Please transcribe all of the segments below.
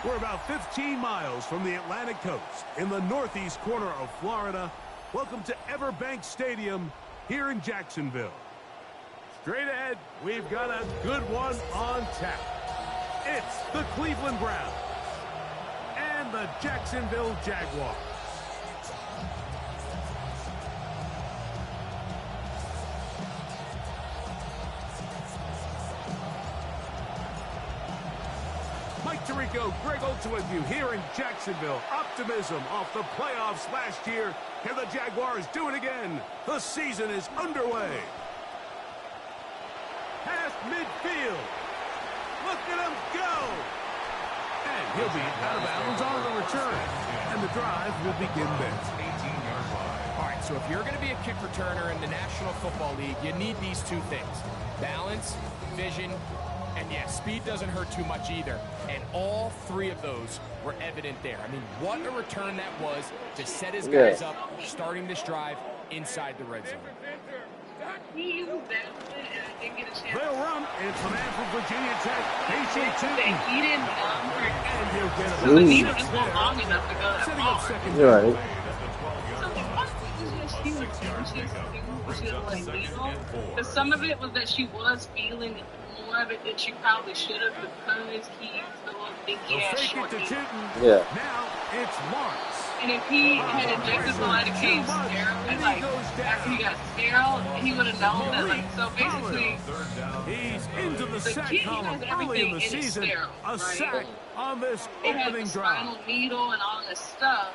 We're about 15 miles from the Atlantic coast in the northeast corner of Florida. Welcome to Everbank Stadium here in Jacksonville. Straight ahead, we've got a good one on tap. It's the Cleveland Browns and the Jacksonville Jaguars. Mike Tirico, Greg Olson with you here in Jacksonville. Optimism off the playoffs last year. Can the Jaguars do it again? The season is underway. Past midfield. Look at him go. And he'll be out of bounds on the return. And the drive will begin then. All right, so if you're going to be a kick returner in the National Football League, you need these two things. Balance, vision, and yeah, speed doesn't hurt too much either. And all three of those were evident there. I mean, what a return that was to set his guys up, starting this drive inside the red zone. They'll run. It's the man from Virginia Tech, Casey Tootin. He didn't And he'll get a so he was long enough to go that setting far. up second. You're right. But some of it was that she was feeling more of it than she probably should have because he's the little dinky ass short dude. Yeah. Now it's Lawrence. And if he had injected the lidocaine steroid, like after he got sterile, he would have known that. Like, so basically, He's into the sack kid column has early in everything the in his season. sterile, A right? sack on this it has opening the drive. spinal needle and all this stuff.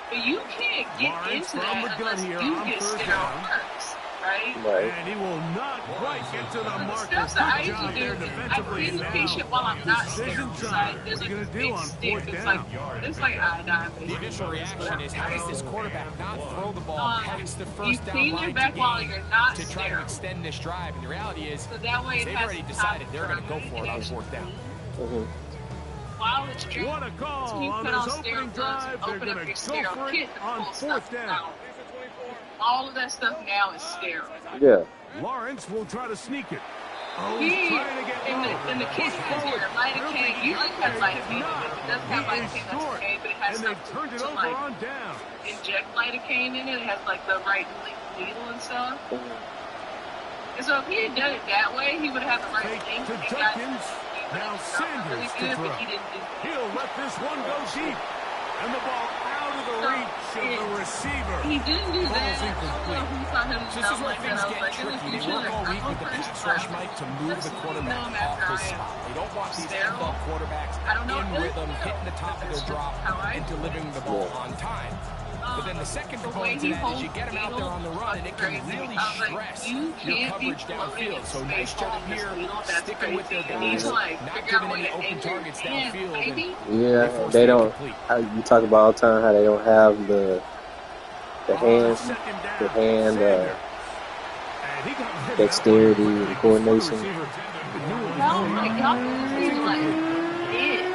But you can't get Lawrence into from that the gun unless here you on get third sterile down. first, right? Right. And he will not quite get to the The marker. stuff that I Good used job to there do, I defensively. clean the Now, patient while I'm not decision sterile. So time. there's What are like you a gonna do big on stick. fourth It's down? like, it's like iodine. The initial reaction is, how does this quarterback not throw the ball past the You first down clean line your back while to you're gain not to try to sterile. extend this drive? And the reality is, So that way it they've has already time decided to they're going to go run for it on and fourth down. while it's What sterile, a call so you on put this on opening sterile drive. gloves, They're open going up to your go sterile for it kit to on pull fourth stuff down. out. All of that stuff now is sterile. Yeah. Lawrence will try to sneak it. Oh, He, he's trying to get and low. the kit has your lidocaine. Usually has lidocaine. It doesn't have lidocaine, that's okay, but it has And they've stuff turned it to over like on down. inject lidocaine in it. It has like the right needle and stuff. And so if he had done it that way, he would have the right Fake thing. to and got- Dugkins. Now really Sanders to good, throw. but he didn't do that. He'll let this one go deep. And the ball out of the reach of the receiver. He didn't do that. Ball's I don't incomplete. know who saw him So this is jump where like things that. I was get like, in the tricky. They future, work all week with the I'm pass first rush, Mike, to move the Personally, quarterback no, off after his I spot. They don't want these sterile. NFL quarterbacks I don't know. in rhythm, hitting the top of their drop, How I and delivering the ball on time. But then the second component to that is you get him out there on the run, and it can really stress your coverage downfield. So nice job here, sticking with their guys, not giving any open targets downfield. Yeah, they don't. You talk about all the time how they don't have the hand dexterity and coordination. Y'all need like it.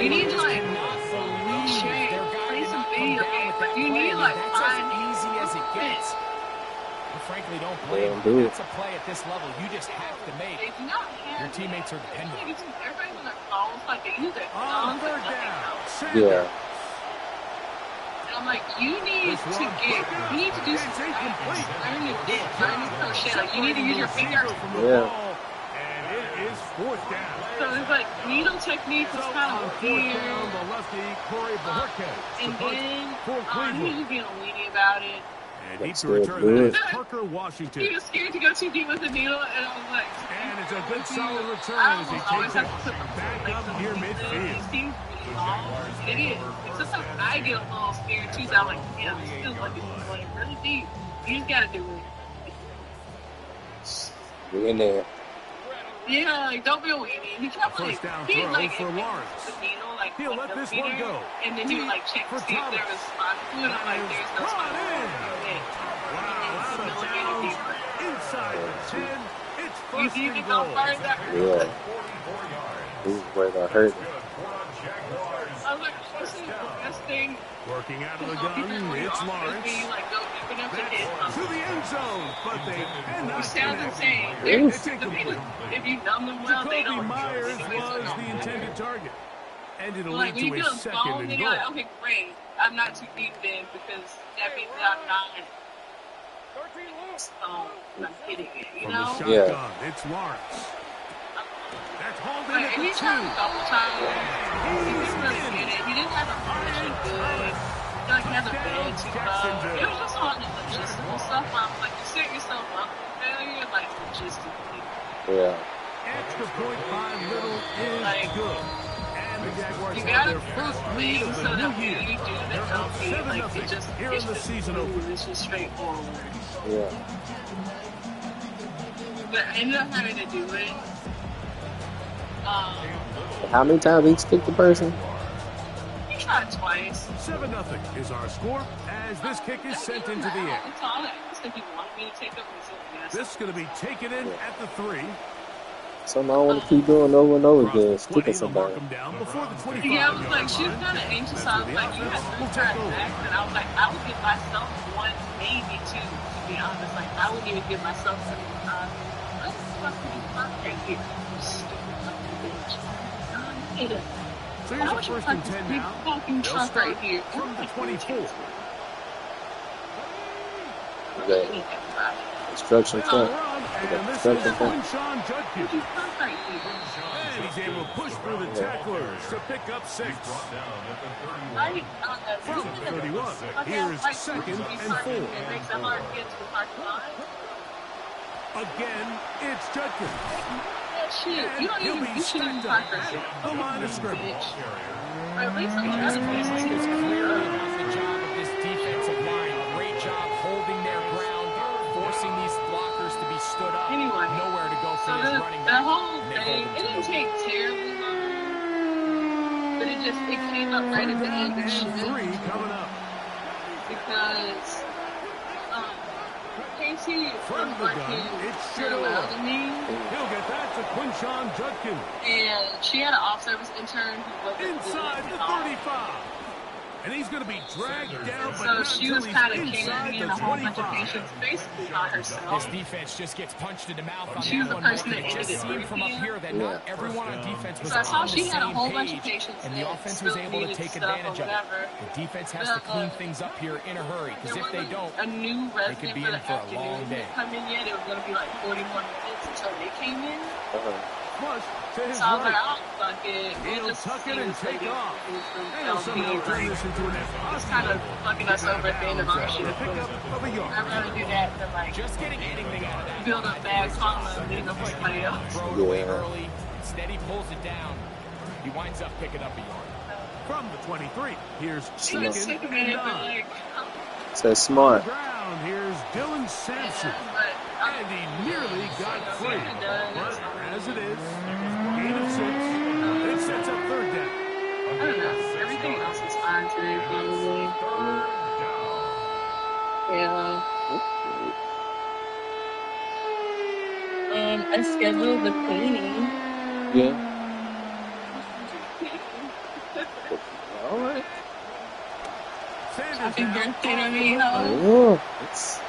You need to like share, play some video games, but you need like That's as easy as it gets. You frankly don't play. do it. That's a play at this level you just have to make. They do not have Your teammates are dependent. Everybody's on their phones, like they use their On phones. third Like down. Yeah. And I'm like, you need to do some practice. Learn your dip, learn your crochet. Like you need to use your fingers. Yeah. And it is fourth down. So it's like needle technique is kind On of fourth weird. down, the lefty, Corey Baherke. And then for he Cleveland. was being a weenie about it. And he Let's to do it, return do that it. is Parker Washington. He was scared to go too deep with the needle, and I was like, And it's a good solid return I as he always takes it have to put back up near midfield. These teams really long. It is. And sometimes I get a little scared too. So I'm like, yeah, this feels like it's going really deep. You just gotta do it. We're in there. Yeah, like don't be a weenie. He kept like First down he throw like for Lawrence. the needle like He'll like let the this one feeder, go. and then he would like check to see if there was spot food. I'm like, there's no spot food. Wow, out of bounds, inside the 10. It's You first need to and go goal. far that. Yeah. This is where they're hurting. I was like, this is the best thing. Working out of the gun, it's Lawrence. Like, go deep enough to hit. To the end zone, but they cannot It sounds connect. insane. It's The incomplete. people, if you numb them well, they Jacoby don't. Myers was the intended target. And it'll Like, lead when you to get a a second phone, and then goal. you're like, okay, great. I'm not too deep in because that means that I'm not I'm hitting it, you From know? the shotgun, it's Lawrence. That's hauled in Like, at and the he tried a 2. couple times. He didn't really get it. He didn't have a position good. He like had the bed too low. It was just on the logistical stuff. I'm like, you set yourself up for failure, like logistically. Yeah. Extra point by Little is Like, good. And the Jaguars you have gotta their first lead of so the that new year. when you do the They're up LP, like, 7-0 here in the season opener. It's just straightforward. Yeah. But I ended up having to do it. How many times each kick the person? He tried twice. 7-0 is our score as this kick is sent into the air. That's all I asked if he wanted me to take up his yes. This is going to be taken in at the 3. Something I don't want to keep doing over and over again. Across the 20, Sticking they'll mark somebody. him down before the 25. Yeah, I was like, she was kind of anxious. I was like, you got 3 tries back. And I was like, I would give myself 1, maybe 2, to be honest. Like, I wouldn't even give myself 3 times. What the fuck are you fucking here? You stupid fucking bitch. So here's a first and 10 now. Fucking They'll truck start right here. from the 24. Okay. Instruction On the front. run, and this is Instruction front. Quinshawn Judkins. You fuck right here. And he's able to push through the tacklers to pick up 6. Right? From the 31, here's second and 4. It makes it hard to get to the parking lot. Again, it's Judkins. Shit, you don't He'll even be you shouldn't stacked even up park the line of scrimmage. Or at least I'm trying to It's be clear the job of this defensive line. Great job holding their ground, forcing these blockers to be stood up. Anyway, Nowhere to go so for his the running back. whole And they thing, hold him it to didn't it. take terribly long, but it came up right at the end of And shit 3 coming up. because Casey From was the gun, working it's pretty well to me, He'll get that to Quinshawn Judkins. and she had an off-service intern who wasn't Inside good the at all. 35. And he's going to be dragged down, but So not she until was he's kind of inside carrying the a whole bunch of 25. patients basically by herself. This defense just gets punched in the mouth on She was that the one. person Mike. that It just ended it seemed from up here that not everyone on defense was So I saw on the she had a same whole bunch of page, patients and the that offense was still able to needed take stuff advantage or of it. whatever. The defense has to clean things up here in a hurry, because if they don't, a new they could resident be for in the for a long afternoon day. come in yet. It was going to be like 40 more minutes until they came in. Plus, to his So I was like, right, oh, fuck it. he'll We'll just tuck see it and this take lady off. who's from And he'll somehow LP, turn like, this into an it's kind of fucking us over at the end of our shit. a pickup of a yard. I'd rather do that than like just getting anything out of that. build up bad karma and leave up somebody else. Throw it away early. Instead, he pulls it down. He winds up picking up a yard. From the 23, here's She was second sick of and it, but 9. like, Says smart. Ground, here's Dylan Sampson. And he nearly got free. But as it is, gain of 6, it sets up third down. I don't know. Everything else is fine today, probably. Yeah. I scheduled the cleaning. Yeah. All right. Sanders Happy now birthday to off me, the ho. Oh, it's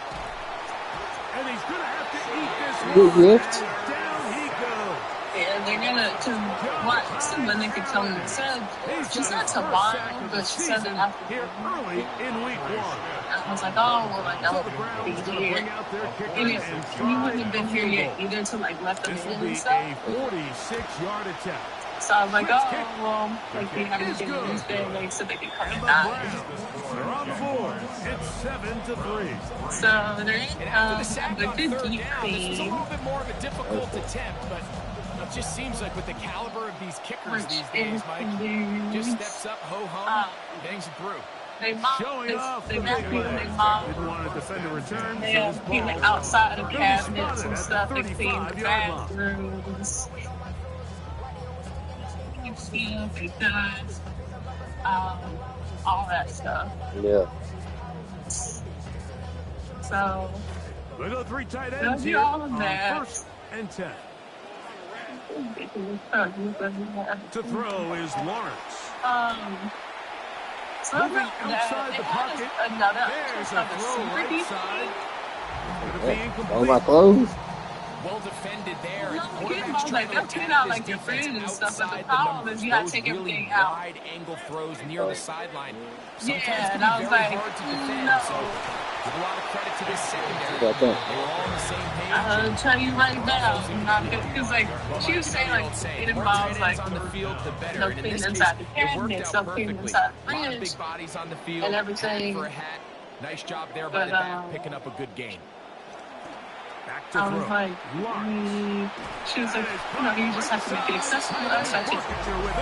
And he's going to have to eat this good one. gift. And down he goes. Yeah, they're gonna, cause when they could tell me, she said tomorrow, but she said it after. Here early in week 1. I was like, oh, well, like, I So the won't Browns be going to here. bring out their kicker And and he wouldn't have been here yet either to like let them This in will be and a stuff. 46-yard attempt. So I was like, oh, well, like, we haven't been in this day, like, so they can come And and the die. Browns are on the board. It's 7-3. So there And after the sack the on good third down, this was a team. little bit more of a difficult attempt, but it just seems like with the caliber of these kickers these days, Mike, just steps up, ho-hum, bangs it through. They mob, Showing off they the got big people, they legs. mob. Didn't want to defend a return. They so have this people ball outside of gonna be cabinets spotted and at stuff. the They clean 35-yard line. bathrooms. You see them, they dust, all that stuff. yeah. So We go 3 tight they'll ends do here all of on that. 1st and 10. To To throw is Lawrence. So Moving that outside they the had pocket. another There's a another throw super right defense. side. Gonna be All incomplete. my clothes. well defended there. No, The I quarterback's trying to they'll attack get out this like the defense fridge and stuff, but the outside the problem numbers. is you gotta Those take really everything out. wide angle throws near the sideline sometimes Yeah, can and I be was very like, hard to defend. no. So give a lot of credit to this secondary. Yeah, I think. They were all on the same page. I'll tell you right now, because like she was saying, like it involves like on the field, the better. no And in cleaning this case, inside the it worked cabinets, out no cleaning perfectly. inside the A lot of fridge big bodies on the field, and hat everything. for a hat. Nice job there by But the back, picking up a good gain. Back to I was throw. like, she was like, you know, you just have to make it accessible. I was like,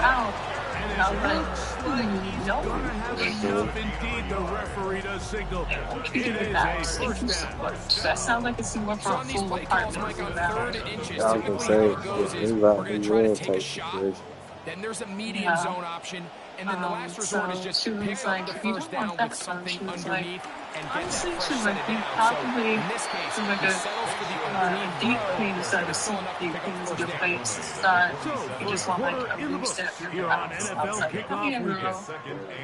ow. And I was like, no. Gonna have enough indeed, the referee to signal. It is a first down. That sounds like it's more So for on these full play calls, apartment. Mike, on 3rd and inches, Yeah, I was typically gonna say, how it goes is he's we're about going to he's try to real take a type shot. situation. Then there's a medium zone option, and then the last resort is just she was pick like, up the if you first don't down want that with stuff, something she was underneath like, and get honestly, that she fresh was set like, of you down. So probably in this case, was like he settles for the underneath deep throw, clean but instead of it's still enough to deep pick up clean the with your first down. face start. So, You just first want like quarter a in the loose books step in here your on house. I NFL was like, oh Kickoff yeah, Weekend. girl.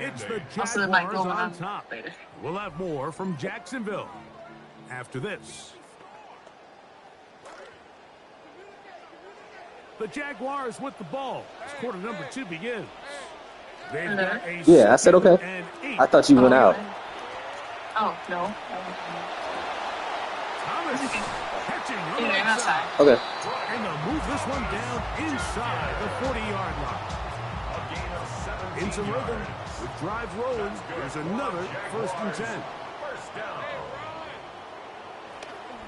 It's the Also, it might Jaguars go on on top. later. We'll have more from Jacksonville after this. The Jaguars with the ball as quarter number 2 begins. They've got a Yeah, I said okay. 2nd and 8. I thought you went out. Oh, no. Thomas catching on the Yeah, right outside. side. Okay. And they'll move this one down inside the 40-yard line. Into rhythm with drive rolling. There's another 1st and 10.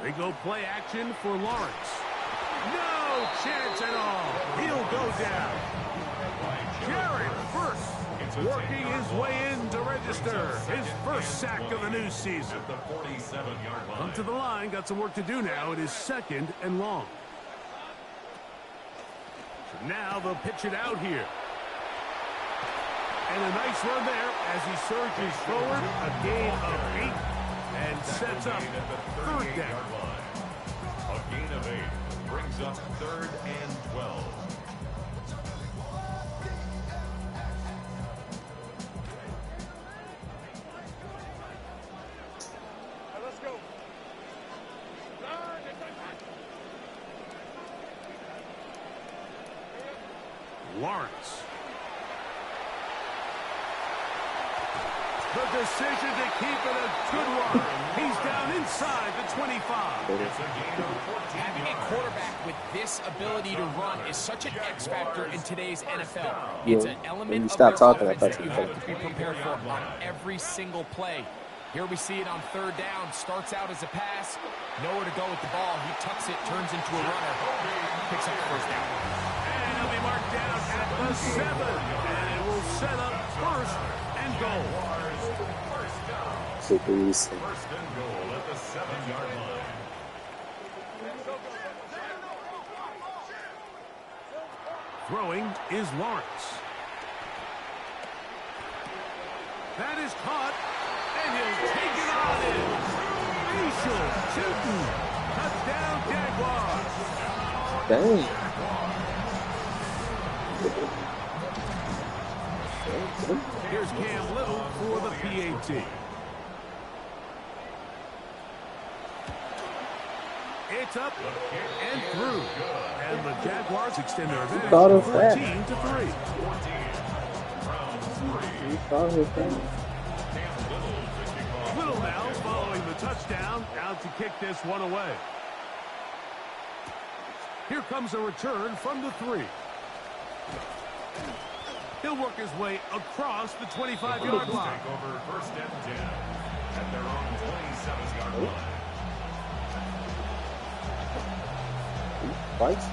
They go play action for Lawrence. No chance at all. He'll go down. Jared first working his way in to register his first sack of the new season. Up to the line, got some work to do now. It is 2nd and long. So now they'll pitch it out here. And a nice run there as he surges forward. A gain of 8 and sets up 3rd down. A gain of 8 brings up 3rd and 12. Lawrence. The decision to keep it a good run. He's down inside the 25. Having a quarterback with this ability to run is such an X factor in today's NFL. Yeah, It's an when element you of stopped their talking, I offense thought that you you were have to be prepared for on every single play. Here we see it on 3rd down. Starts out as a pass. Nowhere to go with the ball. He tucks it, turns into a runner. Picks up the 1st down. And he'll be marked down at the 7. And it will set up 1st and goal. Please. 1st and goal at the 7-yard line. Throwing is Lawrence. That is caught, and he'll take it on in. Facial shooting. Touchdown, Jaguars. Dang. Here's Cam Little for the PAT. It's up and through. And the Jaguars extend their advantage Thought to of that. 14-3. You thought of that. Little now following the touchdown, out to kick this one away. Here comes a return from the 3. He'll work his way across the 25-yard line. Take over 1st and 10 at their own 27-yard line. Twice?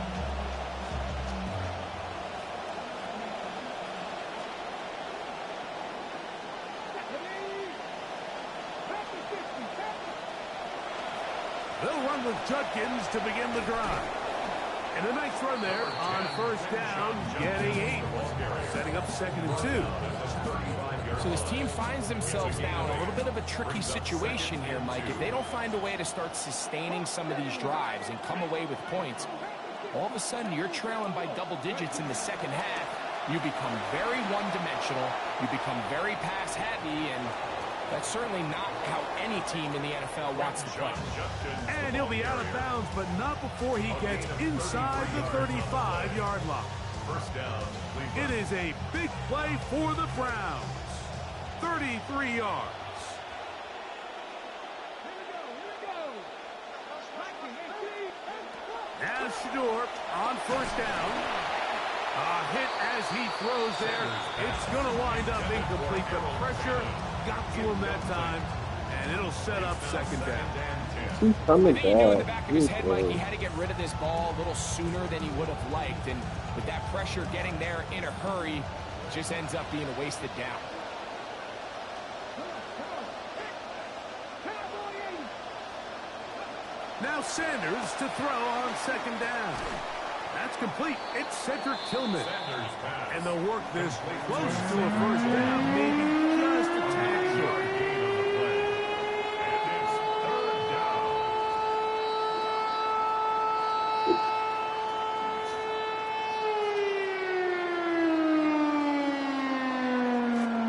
They'll run with Judkins to begin the drive. And a nice run there on 1st down, getting 8. Setting up 2nd and 2. So this team finds themselves now in a little bit of a tricky situation here, Mike. If they don't find a way to start sustaining some of these drives and come away with points, all of a sudden you're trailing by double digits in the 2nd half. You become very one-dimensional. You become very pass-heavy, and That's certainly not how any team in the NFL wants to play. And he'll be out of bounds, but not before he gets inside the 35-yard line. First down, It is a big play for the Browns. 33 yards. Now Shador on first down. A hit as he throws there. It's going to wind up incomplete. The pressure got to him that time, and it'll set up second down. He's coming I think he knew in the back. back of his head, Mike, he had to get rid of this ball a little sooner than he would have liked. And with that pressure getting there in a hurry, it just ends up being a wasted down. Now Sanders to throw on second down. That's complete. It's Cedric Tillman. And they'll work this close to a first down, maybe just a tad short.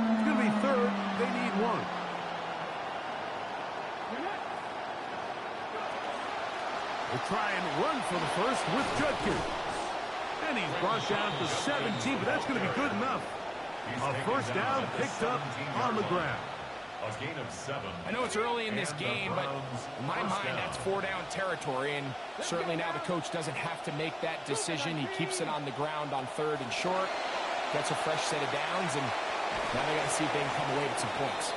It's going to be third. They need one. We'll try and run for the first with Judkins. And he's brought down to 17, but that's going to be good enough. A first down picked up on the ground. A gain of 7. I know it's early in this game, but in my mind, that's 4-down territory. And certainly now the coach doesn't have to make that decision. He keeps it on the ground on third and short. Gets a fresh set of downs, and now they got to see if they can come away with some points.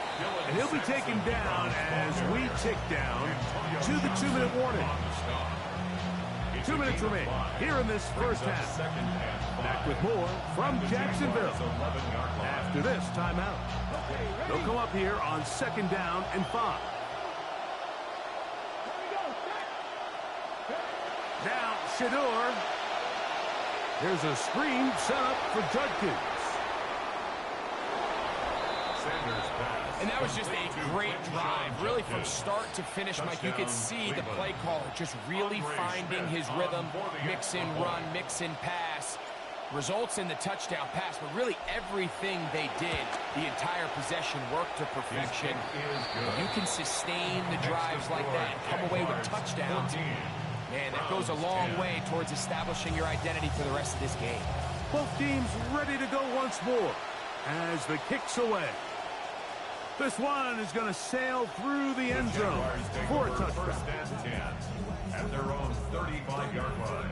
And he'll be taken down as we tick down to the 2-minute warning. 2 minutes remain here in this first half. Back with more from Jacksonville after this timeout. They'll come up here on second down and 5. Now Shador. Here's a screen set up for Judkins. And that was just a great drive. Really from start to finish, Mike, you could see the play caller just really finding his rhythm. Mix in run, mix in pass. Results in the touchdown pass, but really everything they did, the entire possession worked to perfection. You can sustain the drives like that and come away with touchdowns. Man, that goes a long way towards establishing your identity for the rest of this game. Both teams ready to go once more as the kick's away. This one is going to sail through the end zone for a touchdown. At their own 35-yard line.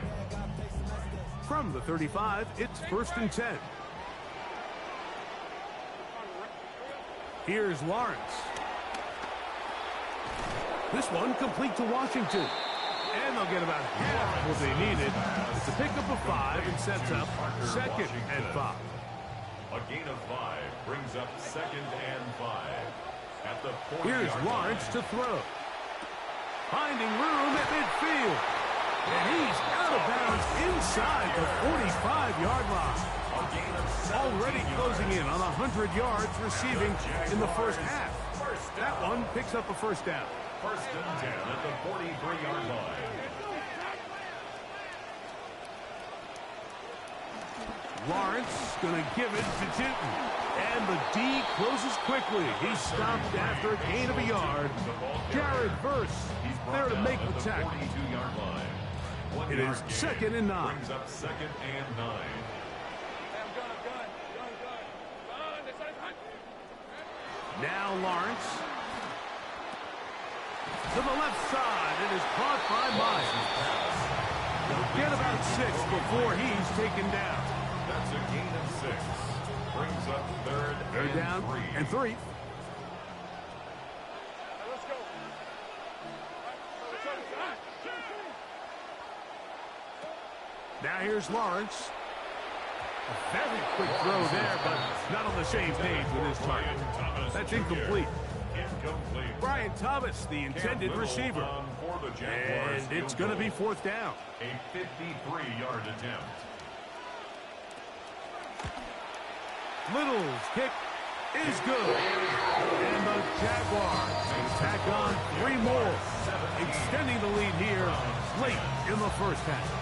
From the 35, it's 1st and 10. Here's Lawrence. This one complete to Washington. And they'll get about half what they needed. It's a pickup of 5 and sets up 2nd and 5. A gain of 5 brings up 2nd and 5. At the 40-yard Here's Lawrence to throw. Finding room at midfield. And he's out of bounds inside the 45-yard line. Already closing in on 100 yards receiving in the first half. That one picks up a first down. 1st and 10 at the 43-yard line. Lawrence going to give it to Tinton. And the D closes quickly. He's stopped after a gain of a yard. Jared Verse there to make the tackle. It is 2nd and 9. Brings up 2nd and 9. Now Lawrence. To the left side. It is caught by Myers. He'll get about 6 before he's taken down. That's a gain of 6. Brings up 3rd They're down and 3. Now here's Lawrence. A very quick throw there, but not on the same page with his target. That's incomplete. Brian Thomas, the intended receiver. And it's going to be 4th down. A 53-yard attempt. Little's kick is good. And the Jaguars will tack on 3 more, extending the lead here late in the first half.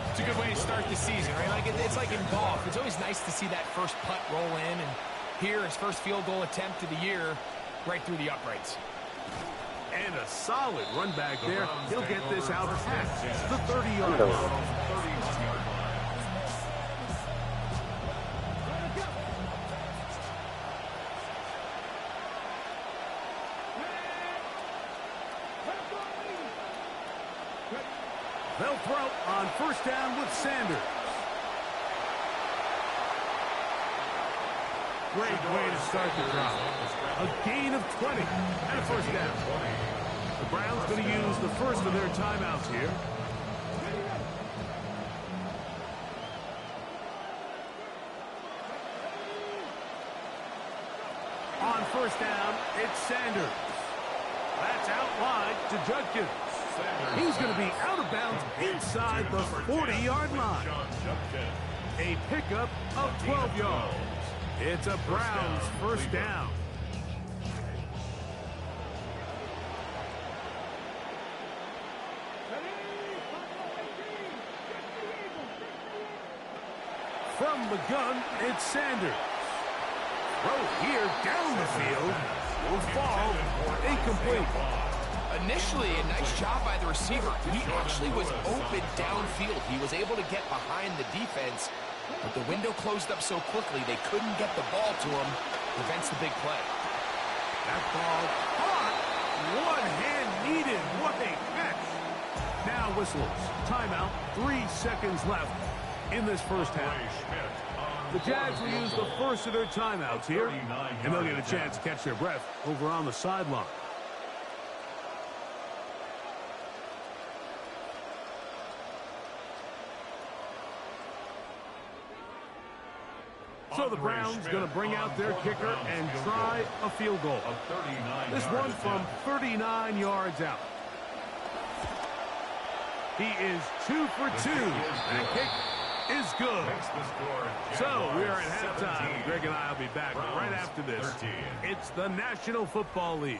It's a good way to start the season, right? Like it's like in golf. It's always nice to see that first putt roll in, and here his first field goal attempt of the year. right through the uprights. And a solid run back there. He'll get this out past the 30-yard line. They'll throw on first down with Sanders. Great way to start the drive. A gain of 20 and a first down. The Browns going to use the first of their timeouts here. On first down, it's Sanders. That's out wide to Judkins. He's going to be out of bounds inside the 40-yard line. A pickup of 12 yards. It's a Browns first down. From the gun, it's Sanders. Throw here down the field. Will fall incomplete. Initially, a nice job by the receiver. He actually was open downfield. He was able to get behind the defense, but the window closed up so quickly they couldn't get the ball to him. Prevents the big play. That ball caught. One hand needed. What a catch. Now whistles. Timeout. 3 seconds left in this first half. The Jags will use the first of their timeouts here, and they'll get a chance to catch their breath over on the sideline. So the Browns going to bring out their kicker and try a field goal. This one from 39 yards out. He is 2 for 2. That kick is good. So we are at halftime. Greg and I will be back right after this. It's the National Football League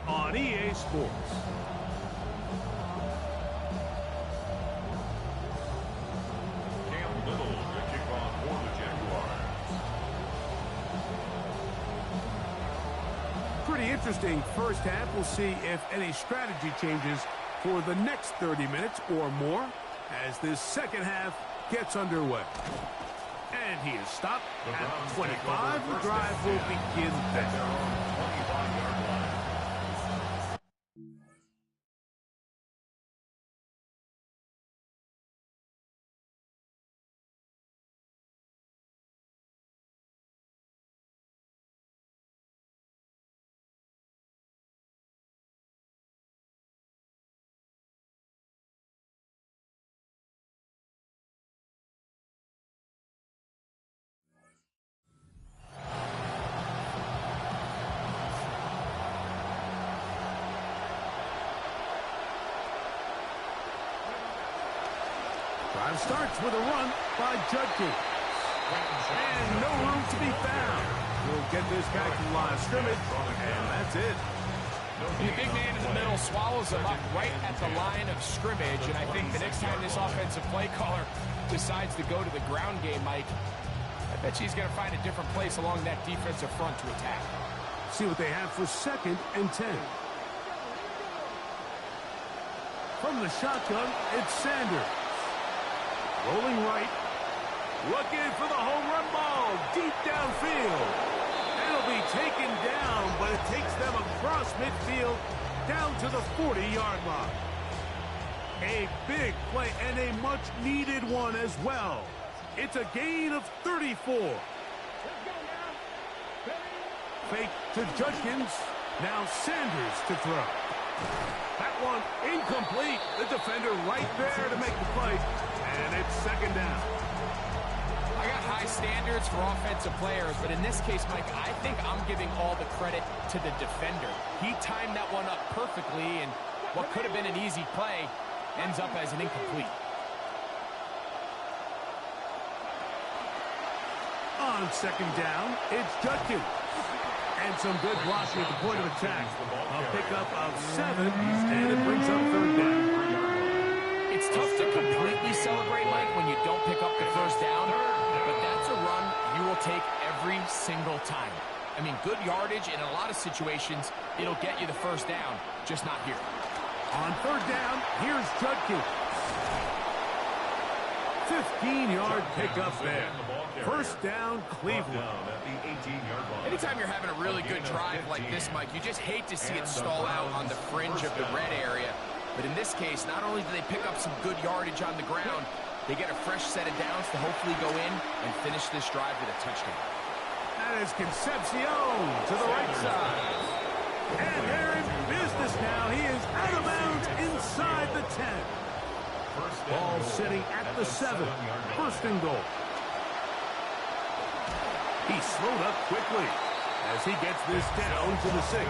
on EA Sports. Pretty interesting first half. We'll see if any strategy changes for the next 30 minutes or more as this second half gets underway. And he is stopped at 25. The drive will begin there. Drive starts with a run by Judkins. And no room to be found. We'll get this guy to the line of scrimmage, and that's it. The big man in the middle swallows him up right at the line of scrimmage, and I think the next time this offensive play caller decides to go to the ground game, Mike, I bet he's going to find a different place along that defensive front to attack. See what they have for 2nd and 10. From the shotgun, it's Sanders. Rolling right. Looking for the home run ball deep downfield. It'll be taken down, but it takes them across midfield down to the 40-yard line. A big play and a much-needed one as well. It's a gain of 34. Fake to Judkins. Now Sanders to throw. That one incomplete. The defender right there to make the play. And it's 2nd down. I got high standards for offensive players, but in this case, Mike, I think I'm giving all the credit to the defender. He timed that one up perfectly, and what could have been an easy play ends up as an incomplete. On 2nd down, it's Judkins. And some good blocking at the point of attack. A pickup of 7, and it brings up 3rd down. It's tough to completely celebrate, Mike, when you don't pick up the first down, but that's a run you will take every single time. I mean, good good yardage, and in a lot of situations, it'll get you the first down, just not here. On third down, here's Judkins. 15-yard pickup there. First down, Cleveland. Anytime you're having a really good drive like this, Mike, you just hate to see it stall out on the fringe of the red area. But in this case, not only do they pick up some good yardage on the ground, they get a fresh set of downs to hopefully go in and finish this drive with a touchdown. That is Concepcion to the right side. And they're in business now. He is out of bounds inside the 10. Ball sitting at the 7. First and goal. He slowed up quickly as he gets this down to the 6.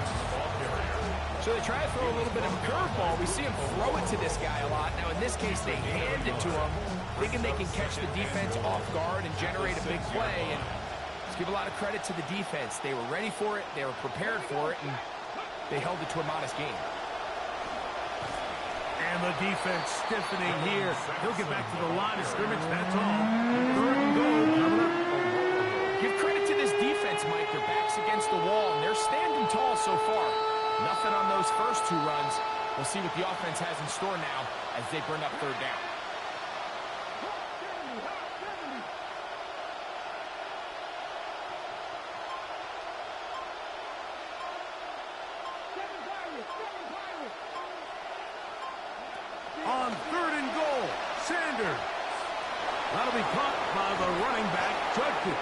So they try to throw a little bit of a curveball. We see him throw it to this guy a lot. Now, in this case, they hand it to him, thinking they can catch the defense off guard and generate a big play. And let's give a lot of credit to the defense. They were ready for it, they were prepared for it, and they held it to a modest game. And the defense stiffening here. He'll get back to the line of scrimmage, that's all. Third and goal coming up. Give credit to this defense, Mike. Their back's against the wall, and they're standing tall so far. Nothing on those first 2 runs. We'll see what the offense has in store now as they bring up third down. On third and goal, Sanders. That'll be caught by the running back, Judkins.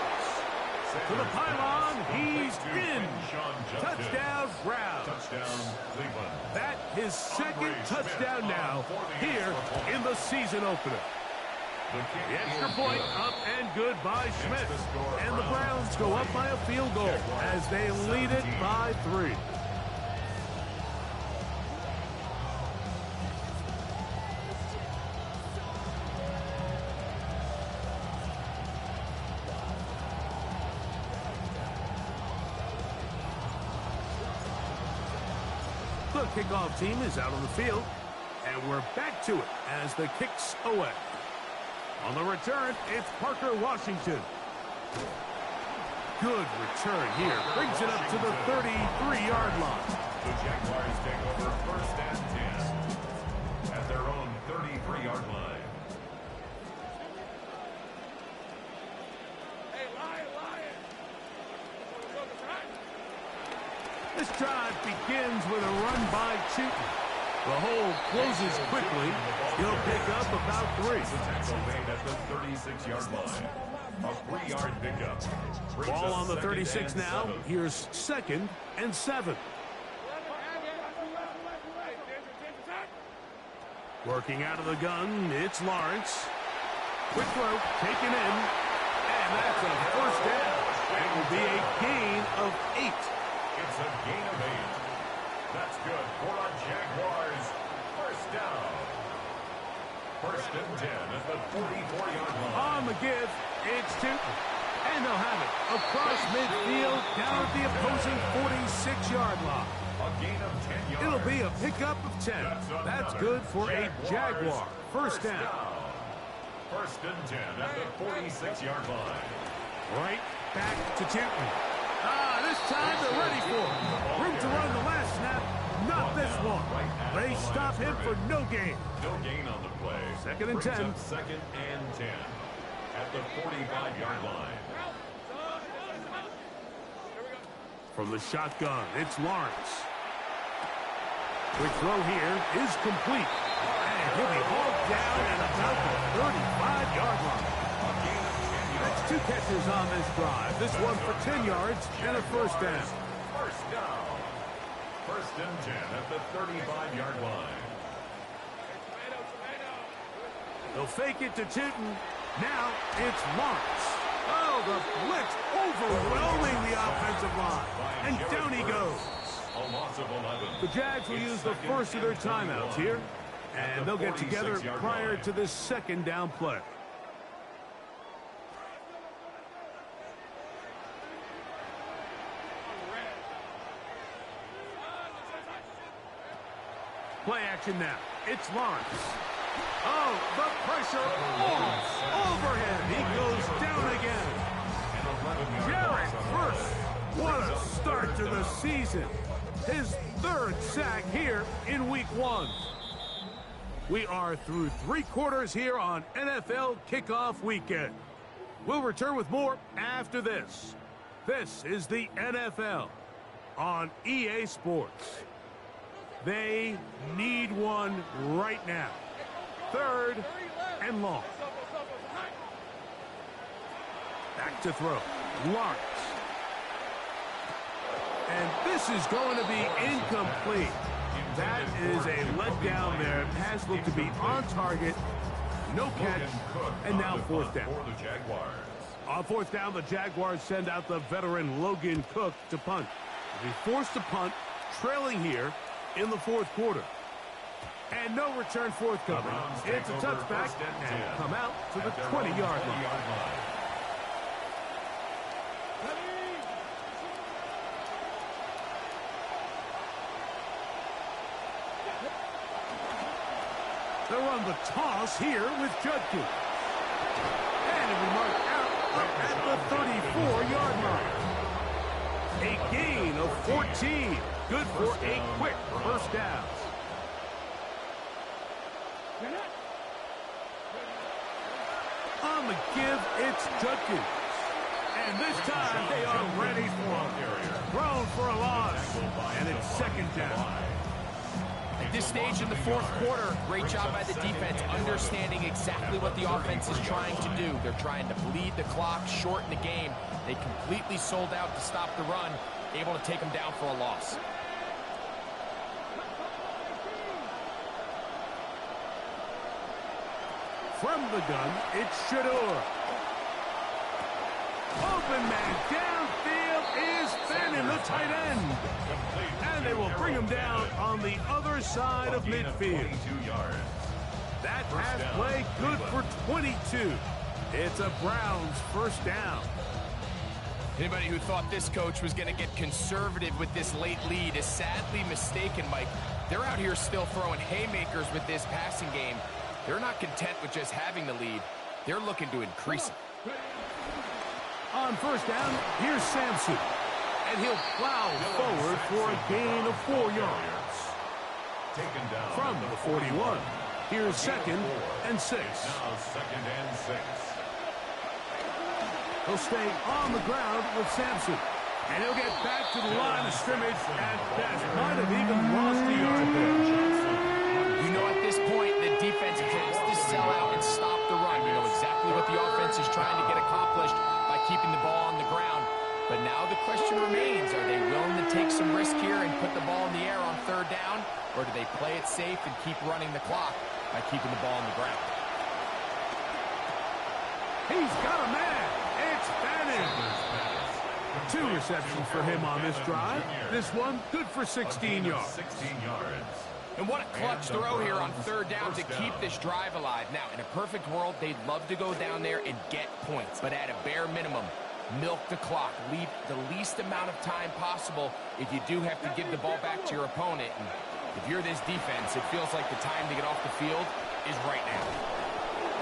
To the pylon, he's in. Touchdown, Browns. That his second touchdown now here in the season opener. The extra point up and good by Schmidt. And the Browns go up by a field goal as they lead it by 3. The kickoff team is out on the field, and we're back to it as the kick's away. On the return, it's Parker Washington. Good return here. Brings it up to the 33-yard line. The Jaguars take over first and 10 at their own 33-yard line. This drive begins with a run by Chooton. The hole closes quickly. He'll pick up about 3. Tackle made at the 36-yard line. A 3-yard pickup. Ball on the 36 now. Here's 2nd and 7. Working out of the gun, it's Lawrence. Quick throw, taken in. And that's a first down. It will be a gain of 8. It's a gain of 8. That's good for our Jaguars. First down. First and 10 at the 44-yard line. On the give, it's Chooton. And they'll have it across midfield down at the opposing 46-yard line. A gain of 10 yards. It'll be a pickup of 10. That's good for a Jaguar. First down. First and 10 at the 46-yard line. Right back to Chooton. This time they're ready for it. Room to run the last snap. Not this one. They stop him for no gain. No gain on the play. Second and 10. Second and 10 at the 45-yard line. From the shotgun, it's Lawrence. Quick throw here is complete. And he'll be hauled down at about the 35-yard line. That's 2 catches on this drive. This one for 10 yards and a first down. First down. First and 10 at the 35-yard line. They'll fake it to Chooton. Now it's Lawrence. Oh, the blitz overwhelming the offensive line. And down he goes. A loss of 11. The Jags will use the first of their timeouts here. And they'll get together prior to this second down play. Play action now. It's Lawrence. Oh, the pressure over him. He goes down again. Jarrett first What a start to the season. His third sack here in week 1. We are through 3 quarters here on NFL Kickoff Weekend. We'll return with more after this. This is the NFL on EA Sports. They need one right now. 3rd and long. Back to throw. Lawrence. And this is going to be incomplete. That is a letdown there. Pass looked to be on target. No catch. And now 4th down. On 4th down, the Jaguars send out the veteran Logan Cook to punt. He'll be forced to punt, trailing here in the 4th quarter. And no return forthcoming. It's a touchback and come out to the 20-yard line. They'll run the toss here with Judkins. And it'll be marked out at the 34-yard line. A gain of 14. Good for a quick first down. On the give, it's Judkins. And this time they are ready for him. Thrown for a loss. And it's 2nd down. At this stage in the 4th quarter, great job by the defense understanding exactly what the offense is trying to do. They're trying to bleed the clock, shorten the game. They completely sold out to stop the run, able to take them down for a loss. From the gun, it's Shador. Open man downfield is Fannin, the tight end. And they will bring him down on the other side of midfield. That pass play good for 22. It's a Browns 1st down. Anybody who thought this coach was going to get conservative with this late lead is sadly mistaken, Mike. They're out here still throwing haymakers with this passing game. They're not content with just having the lead. They're looking to increase it. On 1st down, here's Sampson. And he'll plow forward for a gain of 4 yards. From the 41, here's 2nd and 6. He'll stay on the ground with Sampson. And he'll get back to the line of scrimmage at best. Might have even lost a yard there. You know, at this point, the defense has to sell out and stop the run. You know exactly what the offense is trying to get accomplished by keeping the ball on the ground. But now the question remains, are they willing to take some risk here and put the ball in the air on 3rd down? Or do they play it safe and keep running the clock by keeping the ball on the ground? He's got a man. It's Fannin. 2 receptions for him on this drive. This one good for 16 yards. And what a clutch throw here on 3rd down to keep this drive alive. Now, in a perfect world, they'd love to go down there and get points. But at a bare minimum, milk the clock. Leave the least amount of time possible if you do have to give the ball back to your opponent. And if you're this defense, it feels like the time to get off the field is right now.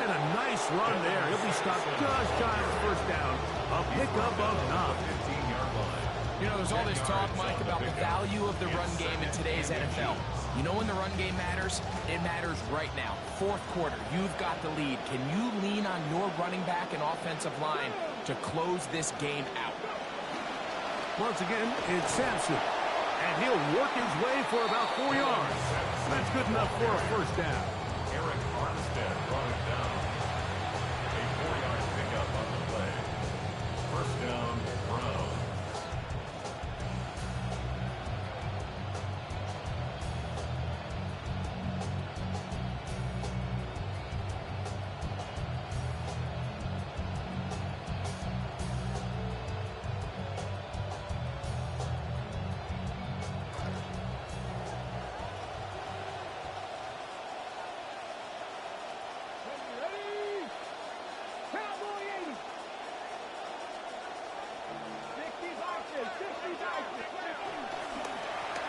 And a nice run there. He'll be stopped just shy of the 1st down. A pickup of 9. You know, there's all this talk, Mike, about the value of the run game in today's NFL. You know when the run game matters? It matters right now. 4th quarter, you've got the lead. Can you lean on your running back and offensive line to close this game out? Once again, it's Sampson. And he'll work his way for about 4 yards. That's good enough for a 1st down. Eric Armstead brought it down. A 4-yard pickup on the play. 1st down, Browns.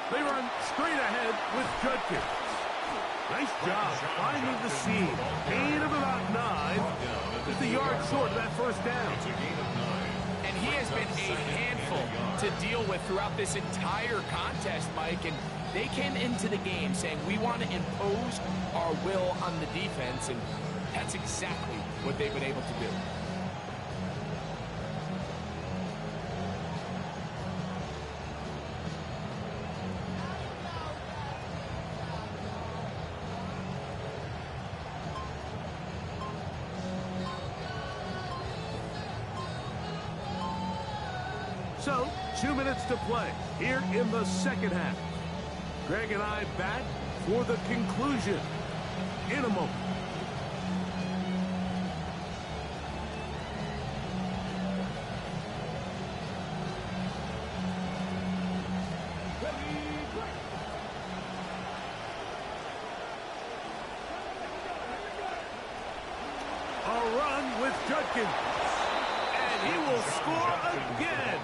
They run straight ahead with Judkins. Nice job finding the seam. Gain of about 9. Just a yard short of that 1st down. And he has has been a handful to deal with throughout this entire contest, Mike, and they came into the game saying we want to impose our will on the defense, and that's exactly what they've been able to do. So, 2 minutes to play here in the second half. Greg and I back for the conclusion in a moment. A run with Judkins. And he will score again.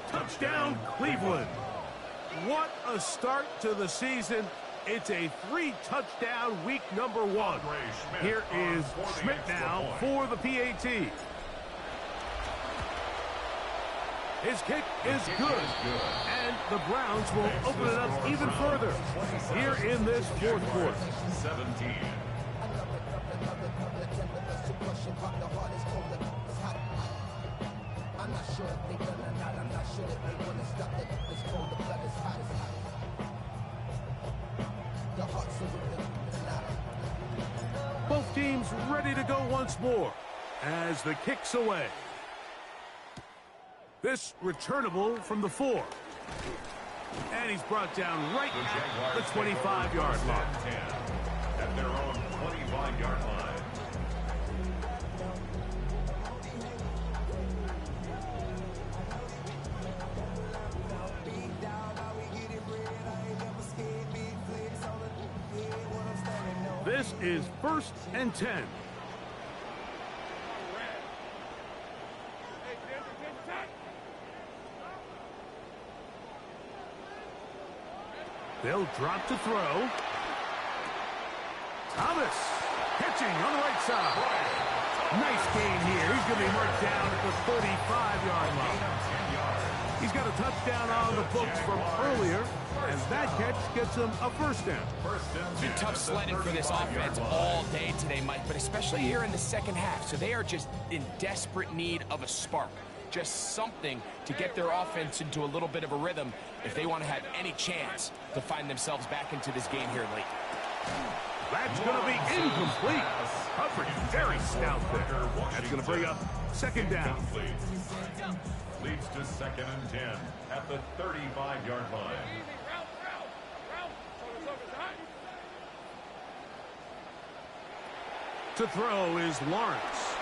Touchdown, Cleveland. What a start to the season. It's a 3-touchdown week number 1. Here is Schmidt now for the PAT. His kick is good. And the Browns will open it up even further here in this fourth quarter. 17. Both teams ready to go once more as the kick's away. This returnable from the 4. And he's brought down right at the 25-yard line. At their own 25-yard line. This is 1st and 10. They'll drop to throw. Thomas catching on the right side. Nice gain here. He's going to be marked down at the 35-yard line. He's got a touchdown on the books from earlier, and that catch gets him a first down. It's been tough sledding for this offense all day today, Mike, but especially here in the second half. So they are just in desperate need of a spark. Just something to get their offense into a little bit of a rhythm if they want to have any chance to find themselves back into this game here late. That's going to be incomplete. Coverage very stout there. That's going to bring up second down. Leads to 2nd and 10 at the 35-yard line. To throw is Lawrence.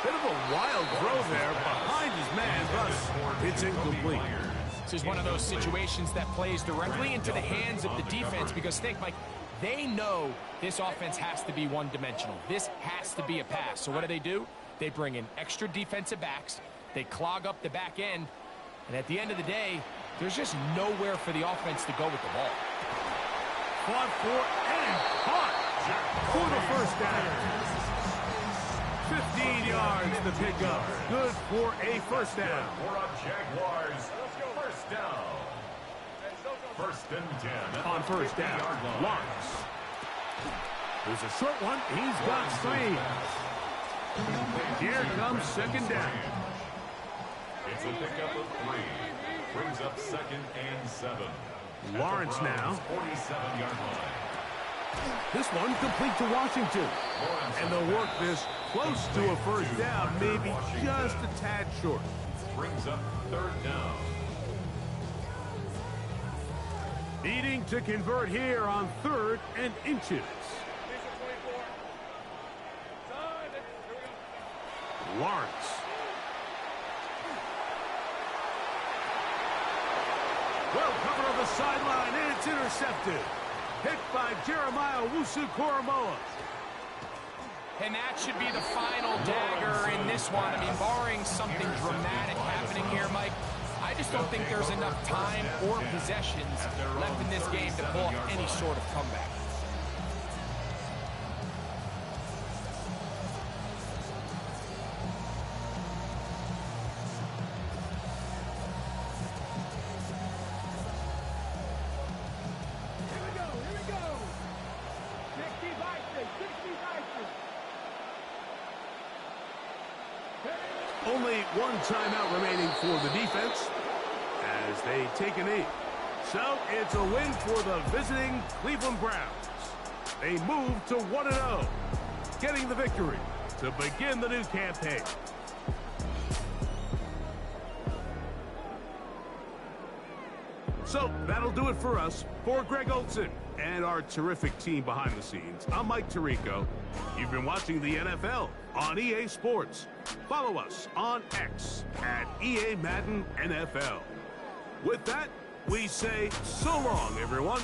Bit of a wild throw there behind his man, thus it's incomplete. This is one of those situations that plays directly into the hands of the defense because think, Mike, they know this offense has to be one-dimensional. This has to be a pass. So what do? They bring in extra defensive backs. They clog up the back end. And at the end of the day, there's just nowhere for the offense to go with the ball. Fought for and caught for the first down. 15 yards to pick up. Good for a first down. For a Jaguars first down. 1st and 10. On first down, Lawrence. There's a short one. He's got Strange. Here comes second down. It's a pickup of 3. Brings up 2nd and 7. Lawrence now. 47-yard line. This one complete to Washington. And they'll work this close to a first down, maybe just a tad short. Brings up 3rd down. Needing to convert here on 3rd and inches. Lawrence. Well covered on the sideline, and it's intercepted. Hit by Jeremiah Wusu-Koromoa. And that should be the final dagger in this one. I mean, barring something dramatic happening here, Mike, I just don't think there's enough time or possessions left in this game to pull off any sort of comeback. Only one timeout remaining for the defense as they take a knee. So it's a win for the visiting Cleveland Browns. They move to 1-0, getting the victory to begin the new campaign. So that'll do it for us. For Greg Olson and our terrific team behind the scenes, I'm Mike Tirico. You've been watching the NFL on EA Sports. Follow us on X at EA Madden NFL. With that, we say so long, everyone.